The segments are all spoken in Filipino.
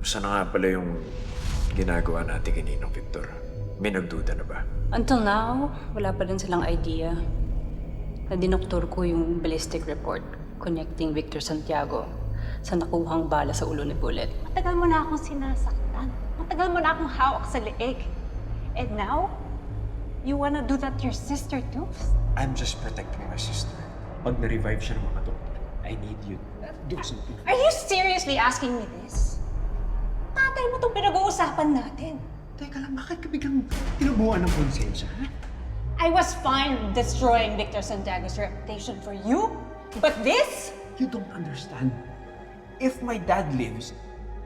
Sana nga pala yung ginagawa natin kay Ninong Victor? May nagduda na ba? Until now, wala pa rin silang idea na dinoktor ko yung ballistic report connecting Victor Santiago sa nakuhang bala sa ulo ni Bullet. Matagal mo na akong sinasaktan. Matagal mo na akong hawak sa leeg. And now, you wanna do that to your sister too? I'm just protecting my sister. Pag na-revive siya ng mga doktor, I need you to do something. Are you seriously asking me this? Tatay mo itong pinag-uusapan natin. Teka lang, bakit ka biglang tinubuan ng konsensya, ha? I was fine destroying Victor Santiago's reputation for you, but this? You don't understand. If my dad lives,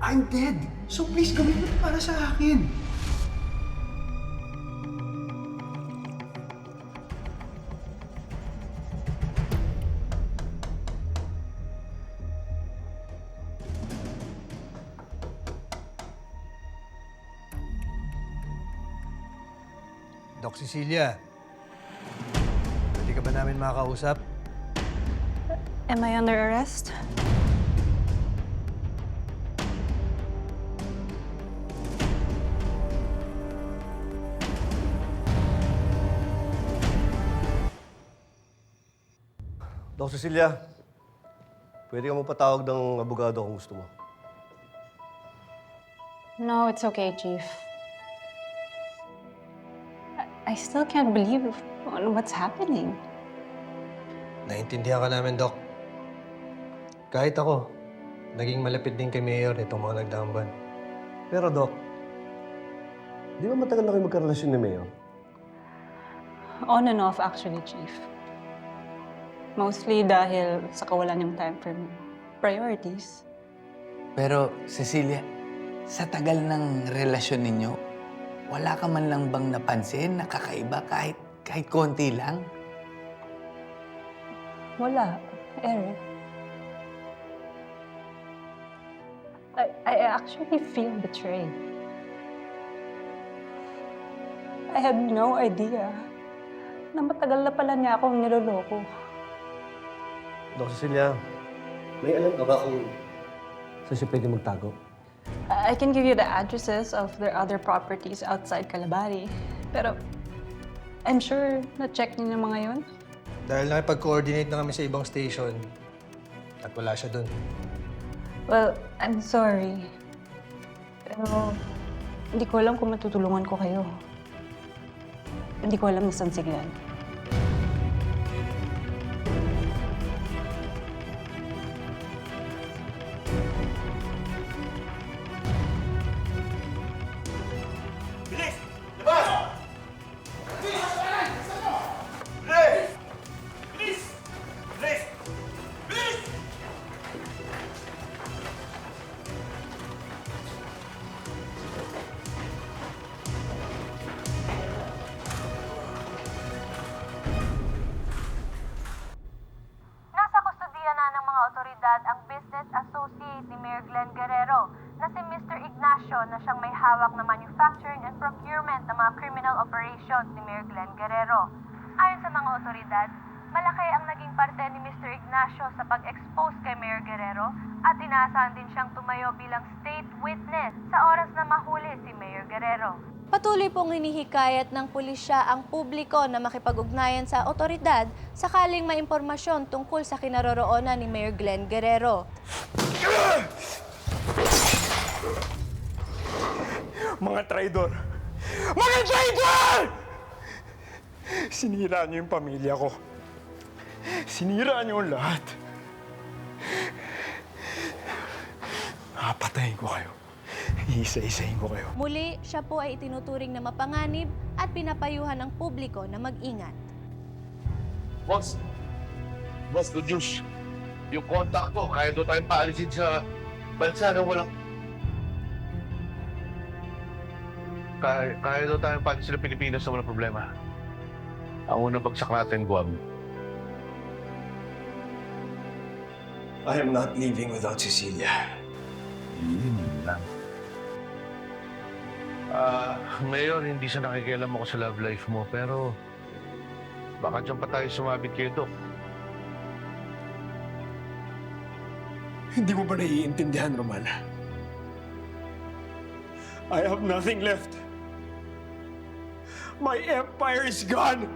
I'm dead. So please, gawin mo ito para sa akin. Doc Cecilia, pwede ka ba namin makakausap? Am I under arrest? Doc Cecilia, pwede ka magpatawag ng abogado kung gusto mo. No, it's okay, Chief. I still can't believe what's happening. Naintindihan ka namin, Doc. Kahit ako, naging malapit din kay Mayor itong mga nagdaang buwan. Pero Doc, di ba matagal na kayo magkarelasyon ni Mayor? On and off, actually, Chief. Mostly dahil sa kawalan ng time for priorities. Pero, Cecilia, sa tagal ng relasyon ninyo, wala ka man lang bang napansin na kakaiba kahit konti lang? Wala, Eric. I actually feel betrayed. I had no idea na matagal na pala niya akong niloloko. Doc Cecilia, may alam ka ba kung saan siya pwede magtago? I can give you the addresses of their other properties outside Calabari. Pero I'm sure na-check niyo na mga yon. Dahil nakipag-coordinate na kami sa ibang station at wala siya doon. Well, I'm sorry. Pero hindi ko alam kung matutulungan ko kayo. Hindi ko alam na saan si Glenn. Nasa kustudiya na ng mga otoridad ang business associate ni Mayor Glenn Guerrero na si Mr. Ignacio na siyang may hawak na manufacturing and procurement ng mga criminal operations ni Mayor Glenn Guerrero. Ayon sa mga otoridad, malaki ang naging parte ni Mr. Ignacio sa pag-expose kay Mayor Guerrero at inaasahan din siyang tumayo bilang state witness sa oras na mahuli si Mayor Guerrero. Patuloy pong hinihikayat ng pulisya ang publiko na makipag-ugnayan sa otoridad sakaling may impormasyon tungkol sa kinaroroonan ni Mayor Glenn Guerrero. Mga traidor! Mga traidor! Sinira niyo yung pamilya ko. Sinira niyo ang lahat. Papatayin ko kayo. Iisa-isahin ko kayo. Muli, siya po ay itinuturing na mapanganib at pinapayuhan ng publiko na mag-ingat. Boss, good news. Yung contact ko, kaya doon tayong paalisin sa bansa na walang... Kaya doon tayong paalisin sa Pilipinas na walang problema. Ang unang bagsak natin, Guam. I am not leaving without Cecilia. Mayor, hindi siya nakikialam ako sa love life mo, pero baka dyan pa tayo sumabit kay Doc. Hindi mo ba naiintindihan, Romana? I have nothing left. My empire is gone!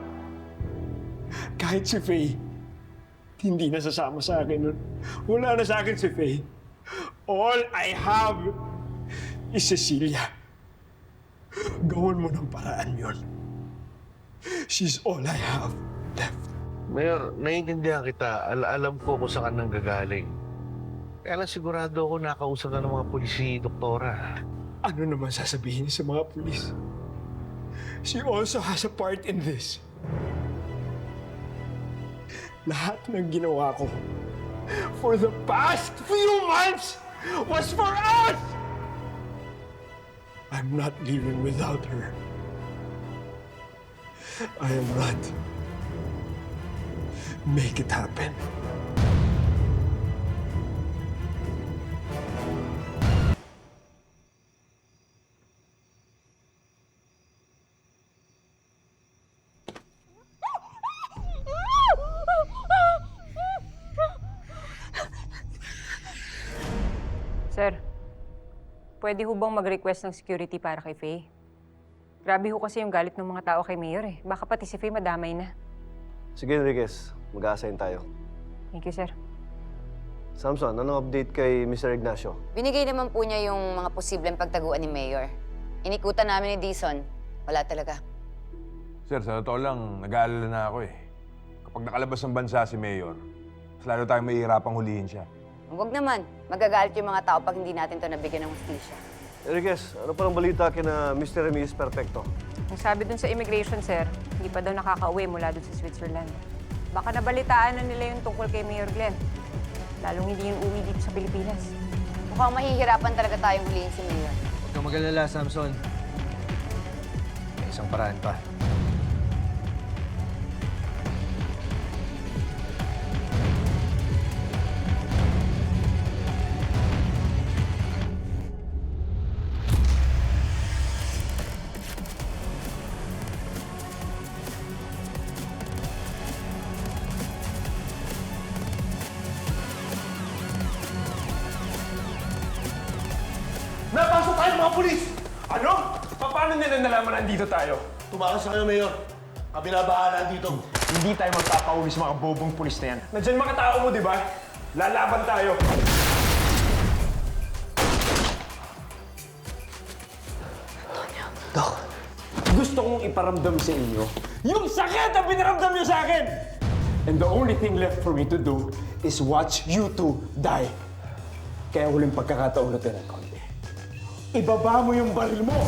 Kahit si Faye, hindi na sasama sa akin nun. Wala na sa akin si Faye. All I have is Cecilia. Gawin mo ng paraan yun. She's all I have left. Mayor, naiintindihan kita. Alam ko kung saan nang gagaling. Kaya lang sigurado ako nakausap na ng mga pulis si Doktora. Ano naman sasabihin niya sa mga pulis? She also has a part in this. Lahat ng ginawa ko for the past few months was for us! I'm not leaving without her. I am not. Make it happen. Sir, pwede ho bang mag-request ng security para kay Faye? Grabe ho kasi yung galit ng mga tao kay Mayor eh. Baka pati si Faye madamay na. Sige, Enriquez. Mag-a-assign tayo. Thank you, sir. Samson, anong update kay Mr. Ignacio? Binigay naman po niya yung mga posibleng pagtaguan ni Mayor. Inikutan namin ni Dizon. Wala talaga. Sir, sa totoo lang, nag-aalala na ako eh. Kapag nakalabas ng bansa si Mayor, mas lalo tayong mahihirapang hulihin siya. Huwag naman. Magagalit yung mga tao pag hindi natin to nabigyan ng hustisya. Enriquez, ano palang balita kina Mr. and Mrs. Perfecto? Ang sabi dun sa immigration, sir, hindi pa daw nakaka-uwi mula dun sa Switzerland. Baka nabalitaan na nila yung tungkol kay Mayor Glenn. Lalong hindi yung uwi dito sa Pilipinas. Mukhang mahihirapan talaga tayong hulihin si Mayor. Huwag kang mag-alala, Samson. May isang paraan pa. Napasok tayo mga pulis! Ano? Paano nila nalaman nandito tayo? Tumakas sa kayo, Mayor. Kami na bahala dito. Hindi tayo magpapauli sa mga bobong pulis na yan. Nandyan mga tao mo, di ba? Lalaban tayo. Dok, Gusto kong iparamdam sa inyo yung sakit na pinaramdam niyo sa akin! And the only thing left for me to do is watch you two die. Kaya huling pagkakataon natin ng konti. Ibaba mo yung baril mo!